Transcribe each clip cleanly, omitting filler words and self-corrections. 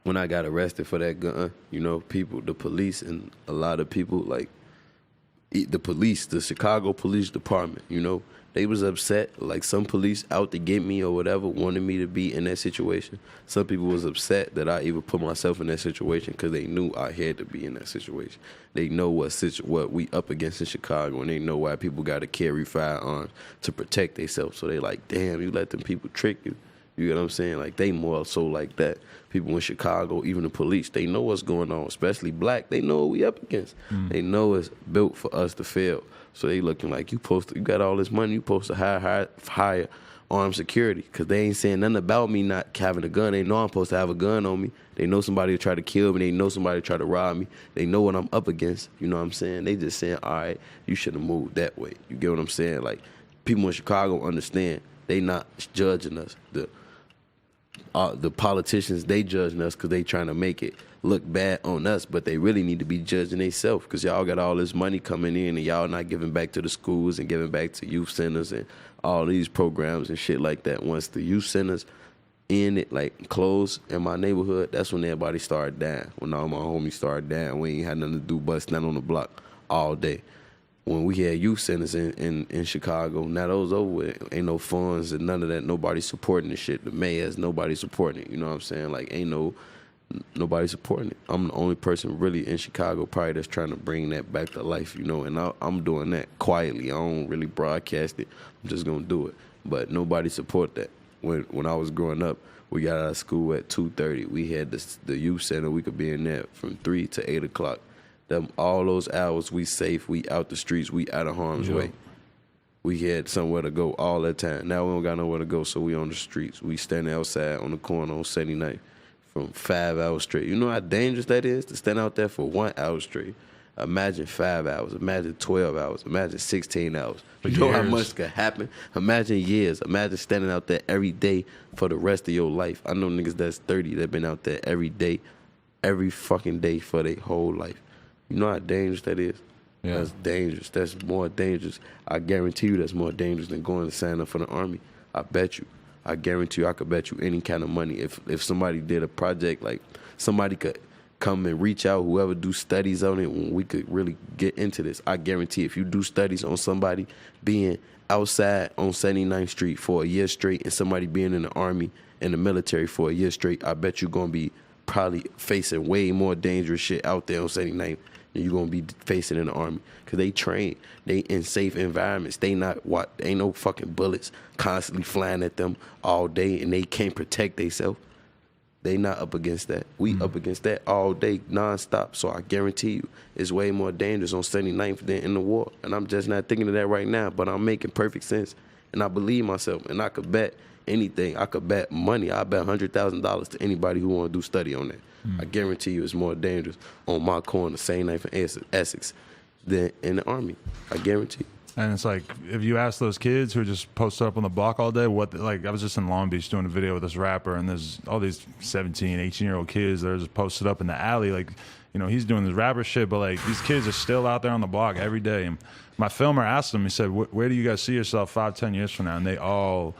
when I got arrested for that gun, you know, people, the police and a lot of people, like the police, the Chicago Police Department, you know, they was upset. Like some police out to get me or whatever wanted me to be in that situation. Some people was upset that I even put myself in that situation because they knew I had to be in that situation. They know what we up against in Chicago, and they know why people got to carry firearms to protect themselves. So they like, damn, you let them people trick you. You get what I'm saying? Like, they more so like that. People in Chicago, even the police, they know what's going on, especially black. They know what we up against. They know it's built for us to fail. So they looking like, you got all this money, you supposed to hire armed security, because they ain't saying nothing about me not having a gun. They know I'm supposed to have a gun on me. They know somebody will try to kill me. They know somebody will try to rob me. They know what I'm up against. You know what I'm saying? They just saying, all right, you should have moved that way. You get what I'm saying? Like, people in Chicago understand. They not judging us. The politicians, they judging us because they trying to make it look bad on us, but they really need to be judging themselves, because y'all got all this money coming in and y'all not giving back to the schools and giving back to youth centers and all these programs and shit like that. Once the youth centers like closed in my neighborhood, that's when everybody started dying. When all my homies started dying, we ain't had nothing to do but stand on the block all day. When we had youth centers in Chicago, now those over with. Ain't no funds and none of that. Nobody supporting the shit. The mayors, nobody supporting it. You know what I'm saying? Like, ain't nobody supporting it. I'm the only person really in Chicago probably that's trying to bring that back to life, you know, and I'm doing that quietly. I don't really broadcast it. I'm just going to do it. But nobody support that. When I was growing up, we got out of school at 2:30. We had the youth center. We could be in there from 3 to 8 o'clock. All those hours, we safe, we out the streets, we out of harm's way. We had somewhere to go all that time. Now we don't got nowhere to go, so we on the streets. We standing outside on the corner on Saturday night from 5 hours straight. You know how dangerous that is to stand out there for 1 hour straight? Imagine 5 hours, imagine 12 hours, imagine 16 hours. You know how much could happen? Imagine years. Imagine standing out there every day for the rest of your life. I know niggas that's 30 that been out there every day, every fucking day for their whole life. You know how dangerous that is? Yeah. That's dangerous. That's more dangerous. I guarantee you that's more dangerous than going to sign up for the Army. I bet you. I guarantee you I could bet you any kind of money. If somebody did a project, like somebody could come and reach out, whoever do studies on it, when we could really get into this. I guarantee if you do studies on somebody being outside on 79th Street for a year straight and somebody being in the Army and the military for a year straight, I bet you're going to be probably facing way more dangerous shit out there on 79th than you're going to be facing in the Army. Because they train. They in safe environments. They not ain't no fucking bullets constantly flying at them all day and they can't protect themselves. They not up against that. We up against that all day, nonstop. So I guarantee you, it's way more dangerous on 79th than in the war. And I'm just not thinking of that right now, but I'm making perfect sense. And I believe myself. And I could bet anything. I could bet money. I bet $100,000 to anybody who want to do study on that. I guarantee you it's more dangerous on my corner, 79th and Essex, than in the Army. I guarantee. And it's like, if you ask those kids who are just posted up on the block all day, like, I was just in Long Beach doing a video with this rapper, and there's all these 17, 18-year-old kids that are just posted up in the alley. Like, you know, he's doing this rapper shit, but, like, these kids are still out there on the block every day. And my filmer asked him, he said, where do you guys see yourself 5-10 years from now? And they all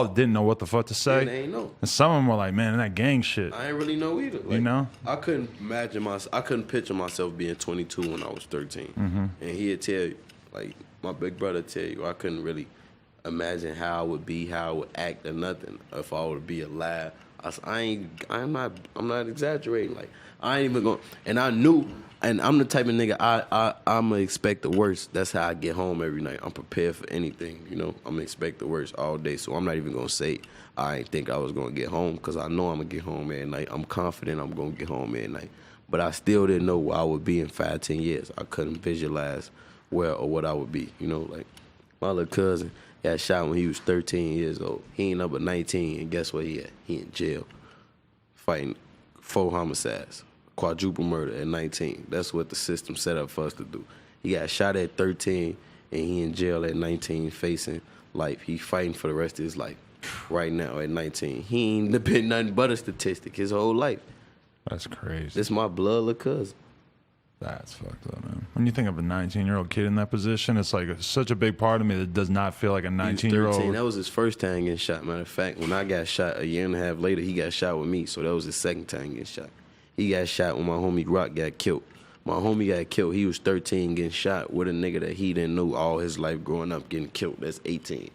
didn't know what the fuck to say. They ain't know. And some of them were like, man, that gang shit. I ain't really know either. Like, you know? I couldn't picture myself being 22 when I was 13. And he'd tell you, like, my big brother tell you, I couldn't really imagine how I would be, how I would act or nothing if I were to be alive. I'm not exaggerating. Like, I ain't even going, and I knew, and I'm the type of nigga, I'm gonna expect the worst. That's how I get home every night. I'm prepared for anything, you know? I'm gonna expect the worst all day, so I'm not even gonna say I ain't think I was gonna get home, because I know I'm gonna get home at night. I'm confident I'm gonna get home at night. But I still didn't know where I would be in 5-10 years. I couldn't visualize where or what I would be, you know? Like, my little cousin got shot when he was 13 years old. He ain't number 19, and guess what he at? He in jail, fighting 4 homicides, quadruple murder at 19. That's what the system set up for us to do. He got shot at 13, and he in jail at 19, facing life. He fighting for the rest of his life right now at 19. He ain't been nothing but a statistic his whole life. That's crazy. This my blood little cousin. That's fucked up, man. When you think of a 19-year-old kid in that position, it's like such a big part of me that does not feel like a 19-year-old. That was his first time getting shot. Matter of fact, when I got shot a year and a half later, he got shot with me. So that was his second time getting shot. He got shot when my homie Rock got killed. My homie got killed. He was 13 getting shot with a nigga that he didn't know all his life growing up getting killed. That's 18.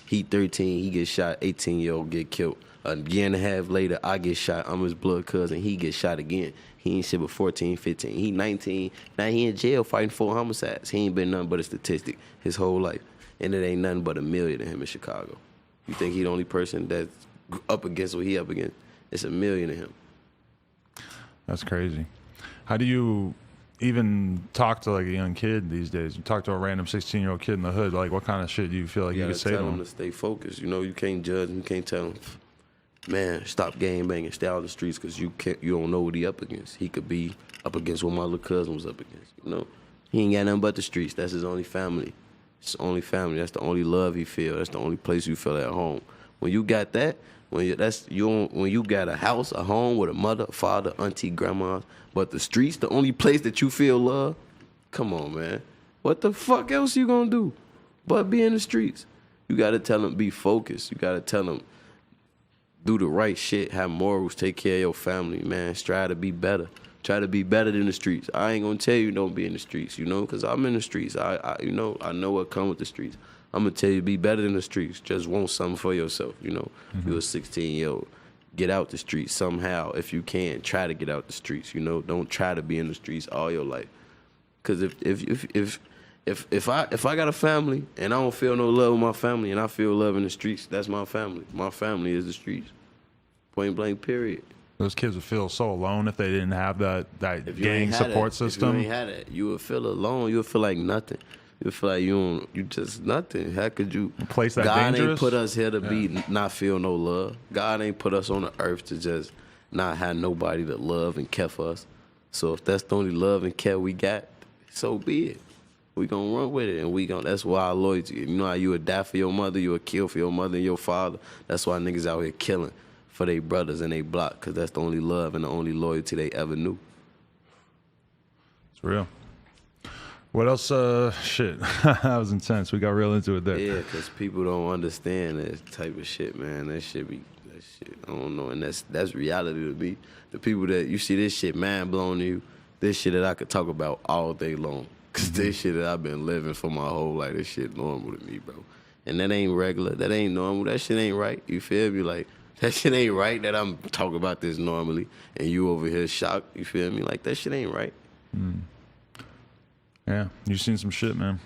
He 13, he gets shot, 18-year-old get killed. A year and a half later, I get shot. I'm his blood cousin. He gets shot again. He ain't shit but 14, 15. He 19. Now he in jail fighting 4 homicides. He ain't been nothing but a statistic his whole life. And it ain't nothing but a million to him in Chicago. You think he the only person that's up against what he up against? It's a million to him. That's crazy. How do you even talk to like a young kid these days? You talk to a random 16-year-old kid in the hood, like what kind of shit do you feel like you could say to tell him? him to stay focused. You know, you can't judge him. You can't tell him, man, stop gang banging, stay out of the streets, because you don't know what he up against. He could be up against what my little cousin was up against. You know, he ain't got nothing but the streets. That's his only family. It's his only family. That's the only love he feel. That's the only place you feel at home. When you got that, when you got a house, a home with a mother, father, auntie, grandma, but the streets, the only place that you feel love. Come on, man. What the fuck else you gonna do but be in the streets? You gotta tell him be focused. You gotta tell him do the right shit, have morals, take care of your family, man. Strive to be better. Try to be better than the streets. I ain't gonna tell you don't be in the streets, you know, because I'm in the streets. I know what come with the streets. I'm gonna tell you be better than the streets. Just want something for yourself, you know. You're a 16-year-old. Get out the streets somehow if you can. Try to get out the streets, you know. Don't try to be in the streets all your life. Because if I got a family and I don't feel no love with my family and I feel love in the streets, that's my family. My family is the streets. Point blank, period. Those kids would feel so alone if they didn't have that gang support system. If you ain't had that, you would feel alone. You would feel like nothing. You would feel like you just nothing. How could you? A place that God dangerous? ain't put us here to be not feel no love. God ain't put us on the earth to just not have nobody to love and care for us. So if that's the only love and care we got, so be it. We gonna run with it, and that's why our loyalty. You know how you would die for your mother, you would kill for your mother and your father. That's why niggas out here killing for their brothers and they block, because that's the only love and the only loyalty they ever knew. It's real. What else? Shit, that was intense. We got real into it there. Yeah, because people don't understand that type of shit, man. That shit, I don't know, and that's reality to me. The people that, you see this shit mind blown to you, this shit that I could talk about all day long. Because this shit that I've been living for my whole life, this shit normal to me, bro. And that ain't regular, that ain't normal, that shit ain't right. You feel me? Like, that shit ain't right that I'm talking about this normally and you over here shocked, you feel me? Like, that shit ain't right. Yeah, you've seen some shit, man.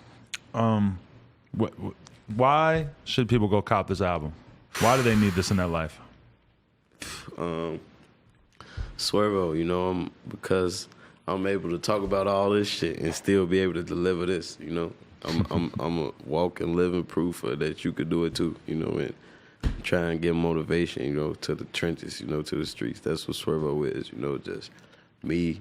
Why should people go cop this album? Why do they need this in their life? Swervo, you know, because I'm able to talk about all this shit and still be able to deliver this, you know. I'm a walking, living proof of that you could do it too, you know, and try and give motivation, you know, to the trenches, you know, to the streets. That's what Swervo is, you know, just me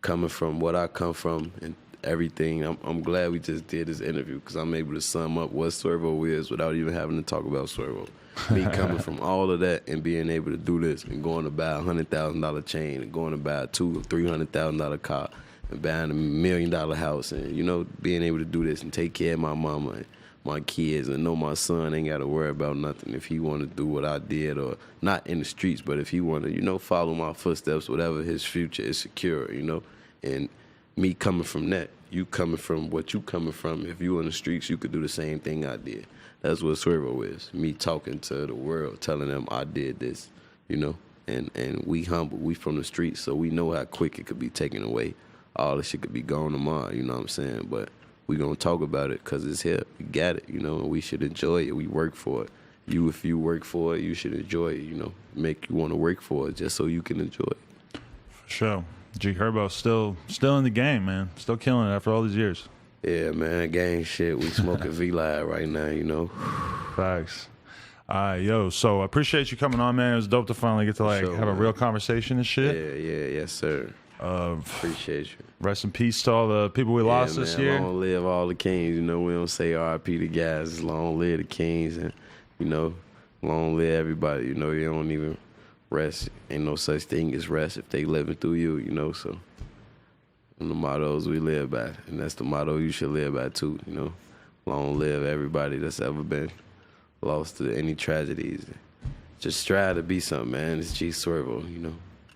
coming from what I come from and everything. I'm glad we just did this interview because I'm able to sum up what Swervo is without even having to talk about Swervo. Me coming from all of that and being able to do this and going to buy a $100,000 chain and going to buy a $200,000 or $300,000 car and buying $1 million house and, you know, being able to do this and take care of my mama and my kids and know my son ain't got to worry about nothing if he want to do what I did, or not in the streets, but if he want to, you know, follow my footsteps, whatever, his future is secure, you know. And me coming from that, you coming from what you coming from, if you in the streets, you could do the same thing I did. That's what Swervo is. Me talking to the world, telling them I did this, you know. And we humble. We from the streets, so we know how quick it could be taken away. All this shit could be gone tomorrow, you know what I'm saying? But we gonna talk about it because it's here. We got it, you know, and we should enjoy it. We work for it. If you work for it, you should enjoy it, you know. Make you want to work for it just so you can enjoy it. For sure. G Herbo still in the game, man. Still killing it after all these years. Yeah, man, gang shit. We smoking V-Live right now, you know. Facts. All right, yo, so I appreciate you coming on, man. It was dope to finally get to have a real conversation and shit. Yes, sir. Appreciate you. Rest in peace to all the people we lost this year. Long live all the kings. You know, we don't say R.I.P. to guys. It's long live the kings, and, you know, long live everybody. You know, you don't even rest. Ain't no such thing as rest if they living through you, you know, so the mottos we live by, and that's the motto you should live by too. You know, long live everybody that's ever been lost to any tragedies. Just strive to be something, man. It's G Herbo, you know.